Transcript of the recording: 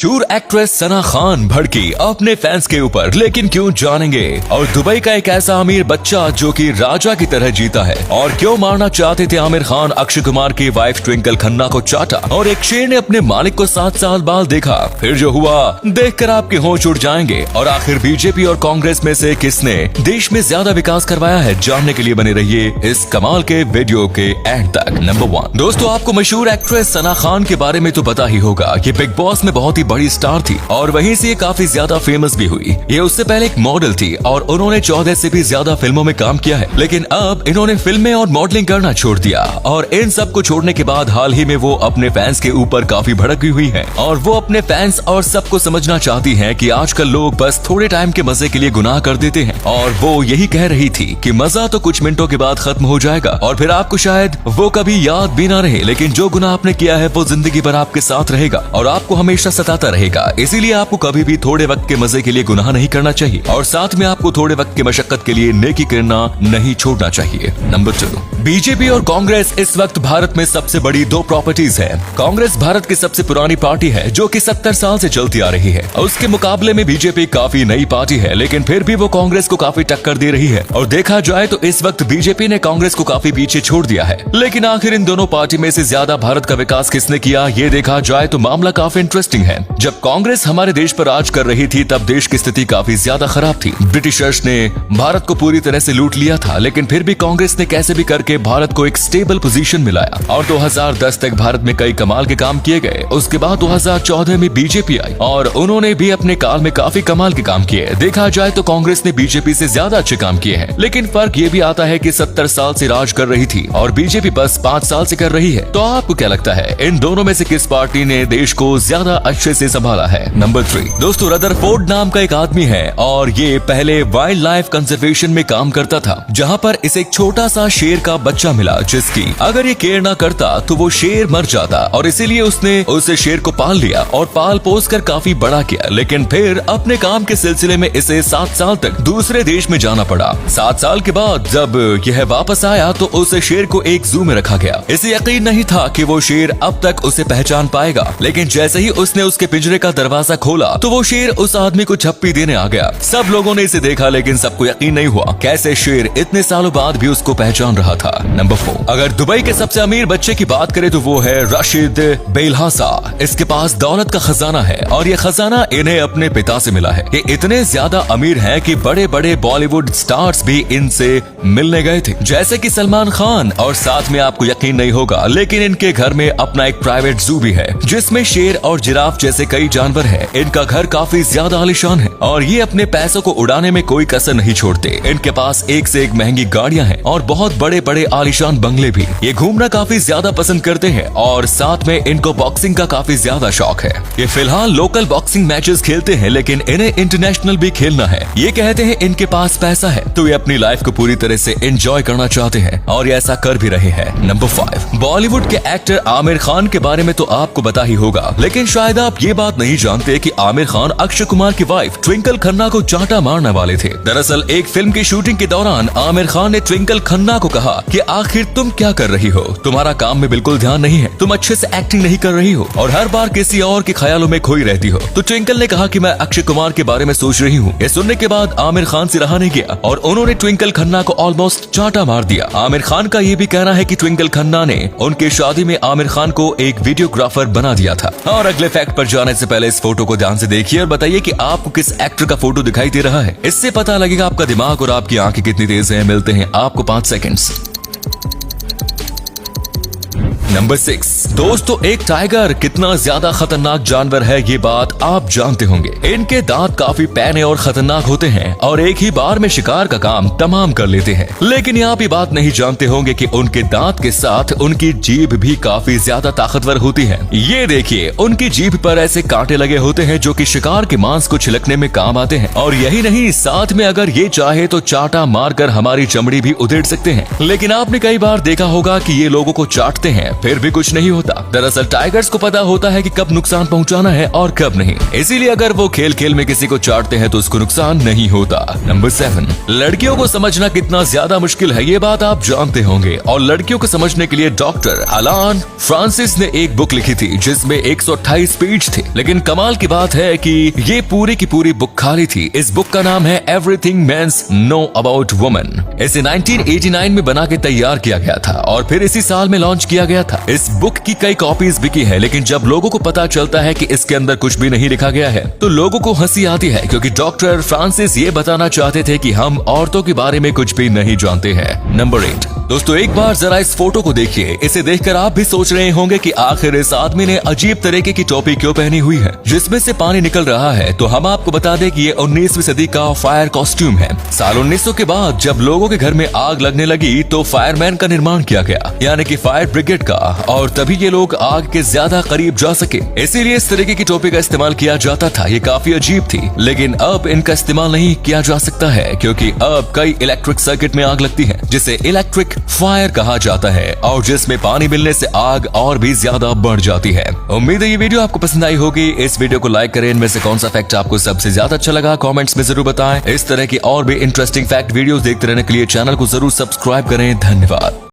मशहूर एक्ट्रेस सना खान भड़की अपने फैंस के ऊपर, लेकिन क्यों जानेंगे। और दुबई का एक ऐसा अमीर बच्चा जो कि राजा की तरह जीता है, और क्यों मारना चाहते थे आमिर खान अक्षय कुमार की वाइफ ट्विंकल खन्ना को चाटा, और एक शेर ने अपने मालिक को 7 साल बाद देखा, फिर जो हुआ देखकर आपके होश उड़ जाएंगे। और आखिर बीजेपी और कांग्रेस में से किसने देश में ज्यादा विकास करवाया है, जानने के लिए बने रहिए इस कमाल के वीडियो के एंड तक। नंबर 1 दोस्तों, आपको मशहूर एक्ट्रेस सना खान के बारे में तो पता ही होगा। ये बिग बॉस में बहुत ही बड़ी स्टार थी और वहीं से काफी ज्यादा फेमस भी हुई। ये उससे पहले एक मॉडल थी और उन्होंने 14 से भी ज्यादा फिल्मों में काम किया है, लेकिन अब इन्होंने फिल्में और मॉडलिंग करना छोड़ दिया। और इन सब को छोड़ने के बाद हाल ही में वो अपने फैंस के ऊपर काफी भड़की हुई है, और वो अपने फैंस और सबको समझना चाहती है कि आजकल लोग बस थोड़े टाइम के मजे के लिए गुनाह कर देते हैं। और वो यही कह रही थी कि मजा तो कुछ मिनटों के बाद खत्म हो जाएगा और फिर आपको शायद वो कभी याद भी ना रहे, लेकिन जो गुनाह आपने किया है वो जिंदगी भर आपके साथ रहेगा और आपको हमेशा सताता रहेगा। इसीलिए आपको कभी भी थोड़े वक्त के मजे के लिए गुनाह नहीं करना चाहिए, और साथ में आपको थोड़े वक्त की मशक्कत के लिए नेकी करना नहीं छोड़ना चाहिए। नंबर 2, बीजेपी और कांग्रेस इस वक्त भारत में सबसे बड़ी 2 प्रॉपर्टीज है। कांग्रेस भारत की सबसे पुरानी पार्टी है जो कि 70 साल से चलती आ रही है। उसके मुकाबले में बीजेपी काफी नई पार्टी है, लेकिन फिर भी वो कांग्रेस को काफी टक्कर दे रही है। और देखा जाए तो इस वक्त बीजेपी ने कांग्रेस को काफी पीछे छोड़ दिया है। लेकिन आखिर इन दोनों पार्टी में से ज्यादा भारत का विकास किसने किया, ये देखा जाए तो मामला काफी इंटरेस्टिंग है। जब कांग्रेस हमारे देश पर राज कर रही थी तब देश की स्थिति काफी ज्यादा खराब थी। ब्रिटिशर्स ने भारत को पूरी तरह से लूट लिया था, लेकिन फिर भी कांग्रेस ने कैसे भी करके भारत को एक स्टेबल पोजीशन मिलाया और 2010 तक भारत में कई कमाल के काम किए गए। उसके बाद 2014 में बीजेपी आई और उन्होंने भी अपने काल में काफी कमाल के काम किए। देखा जाए तो कांग्रेस ने बीजेपी से ज्यादा अच्छे काम किए हैं, लेकिन फर्क ये भी आता है कि 70 साल से राज कर रही थी और बीजेपी बस 5 साल से कर रही है। तो आपको क्या लगता है, इन दोनों में से किस पार्टी ने देश को ज्यादा अच्छे से संभाला है? नंबर 3 दोस्तों, रदरफोर्ड नाम का एक आदमी है और ये पहले वाइल्ड लाइफ कंजर्वेशन में काम करता था, जहाँ पर इसे एक छोटा सा शेर का बच्चा मिला जिसकी अगर ये केयर ना करता तो वो शेर मर जाता, और इसीलिए उसने उस शेर को पाल लिया और पाल पोस कर काफी बड़ा किया। लेकिन फिर अपने काम के सिलसिले में इसे 7 साल तक दूसरे देश में जाना पड़ा। 7 साल के बाद जब यह वापस आया तो उस शेर को एक जू में रखा गया। इसे यकीन नहीं था कि वो शेर अब तक उसे पहचान पाएगा, लेकिन जैसे ही उसने उसके पिंजरे का दरवाजा खोला तो वो शेर उस आदमी को झप्पी देने आ गया। सब लोगों ने इसे देखा, लेकिन सबको यकीन नहीं हुआ कैसे शेर इतने सालों बाद भी उसको पहचान रहा था। नंबर 4, अगर दुबई के सबसे अमीर बच्चे की बात करें तो वो है राशिद बेलहासा। इसके पास दौलत का खजाना है और ये खजाना इन्हें अपने पिता से मिला है। ये इतने ज्यादा अमीर हैं कि बड़े बड़े बॉलीवुड स्टार्स भी इनसे मिलने गए थे, जैसे कि सलमान खान। और साथ में आपको यकीन नहीं होगा, लेकिन इनके घर में अपना एक प्राइवेट जू भी है जिसमें शेर और जिराफ जैसे कई जानवर है। इनका घर काफी ज्यादा आलीशान है और ये अपने पैसों को उड़ाने में कोई कसर नहीं छोड़ते। इनके पास एक से एक महंगी गाड़ियां हैं और बहुत बड़े बड़े आलीशान बंगले भी। ये घूमना काफी ज्यादा पसंद करते हैं और साथ में इनको बॉक्सिंग का काफी ज्यादा शौक है। ये फिलहाल लोकल बॉक्सिंग मैचेस खेलते हैं, लेकिन इन्हें इंटरनेशनल भी खेलना है। ये कहते हैं इनके पास पैसा है तो ये अपनी लाइफ को पूरी तरह से एंजॉय करना चाहते हैं और ये ऐसा कर भी रहे हैं। नंबर 5 बॉलीवुड के एक्टर आमिर खान के बारे में तो आपको पता ही होगा, लेकिन शायद आप ये बात नहीं जानते कि आमिर खान अक्षय कुमार की वाइफ ट्विंकल खन्ना को चांटा मारने वाले थे। दरअसल एक फिल्म की शूटिंग के दौरान आमिर खान ने ट्विंकल खन्ना को कहा कि आखिर तुम क्या कर रही हो, तुम्हारा काम में बिल्कुल ध्यान नहीं है, तुम अच्छे से एक्टिंग नहीं कर रही हो और हर बार किसी और के ख्यालों में खोई रहती हो। तो ट्विंकल ने कहा कि मैं अक्षय कुमार के बारे में सोच रही हूँ। ये सुनने के बाद आमिर खान से रहा नहीं गया और उन्होंने ट्विंकल खन्ना को ऑलमोस्ट चांटा मार दिया। आमिर खान का ये भी कहना है कि ट्विंकल खन्ना ने उनके शादी में आमिर खान को एक वीडियोग्राफर बना दिया था। और अगले फैक्ट पर जाने से पहले इस फोटो को ध्यान से देखिए और बताइए कि आपको किस एक्टर का फोटो दिखाई दे रहा है। इससे पता लगेगा आपका दिमाग और आपकी आंखें कितनी तेज है। मिलते हैं आपको 5 सेकंड्स। नंबर 6 दोस्तों, एक टाइगर कितना ज्यादा खतरनाक जानवर है ये बात आप जानते होंगे। इनके दांत काफी पैने और खतरनाक होते हैं और एक ही बार में शिकार का काम तमाम कर लेते हैं। लेकिन यहाँ भी बात नहीं जानते होंगे कि उनके दांत के साथ उनकी जीभ भी काफी ज्यादा ताकतवर होती है। ये देखिए, उनकी जीभ पर ऐसे कांटे लगे होते हैं जो कि शिकार के मांस को छिलकने में काम आते हैं। और यही नहीं, साथ में अगर ये चाहे तो चाटा मारकर हमारी चमड़ी भी उधेड़ सकते हैं। लेकिन आपने कई बार देखा होगा कि ये लोगों को चाटते हैं फिर भी कुछ नहीं होता। दरअसल टाइगर्स को पता होता है कि कब नुकसान पहुंचाना है और कब नहीं, इसीलिए अगर वो खेल खेल में किसी को चाटते हैं तो उसको नुकसान नहीं होता। नंबर 7, लड़कियों को समझना कितना ज्यादा मुश्किल है ये बात आप जानते होंगे, और लड़कियों को समझने के लिए डॉक्टर अलान फ्रांसिस ने एक बुक लिखी थी जिसमें 128 पेज थे। लेकिन कमाल की बात है कि ये पूरी की पूरी बुक खाली थी। इस बुक का नाम है everything men's know about women. इसे 1989 में बना के तैयार किया गया था और फिर इसी साल में लॉन्च किया गया था। इस बुक की कई कॉपीज बिकी है, लेकिन जब लोगों को पता चलता है कि इसके अंदर कुछ भी नहीं लिखा गया है तो लोगों को हंसी आती है, क्योंकि डॉक्टर फ्रांसिस ये बताना चाहते थे कि हम औरतों के बारे में कुछ भी नहीं जानते हैं। नंबर 8, दोस्तों एक बार जरा इस फोटो को देखिए। इसे देखकर आप भी सोच रहे होंगे कि आखिर इस आदमी ने अजीब तरीके की टोपी क्यों पहनी हुई है जिसमें से पानी निकल रहा है। तो हम आपको बता दें कि ये 19वीं सदी का फायर कॉस्ट्यूम है। साल 1900 के बाद जब लोगों के घर में आग लगने लगी तो फायरमैन का निर्माण किया गया, यानी कि फायर ब्रिगेड का, और तभी ये लोग आग के ज्यादा करीब जा सके, इसीलिए इस तरीके की टोपी का इस्तेमाल किया जाता था। ये काफी अजीब थी, लेकिन अब इनका इस्तेमाल नहीं किया जा सकता है क्योंकि अब कई इलेक्ट्रिक सर्किट में आग लगती है जिसे इलेक्ट्रिक फायर कहा जाता है, और जिसमें पानी मिलने से आग और भी ज्यादा बढ़ जाती है। उम्मीद है ये वीडियो आपको पसंद आई होगी। इस वीडियो को लाइक करें। इनमें से कौन सा फैक्ट आपको सबसे ज्यादा अच्छा लगा कमेंट्स में जरूर बताएं। इस तरह की और भी इंटरेस्टिंग फैक्ट वीडियोस देखते रहने के लिए चैनल को जरूर सब्सक्राइब करें। धन्यवाद।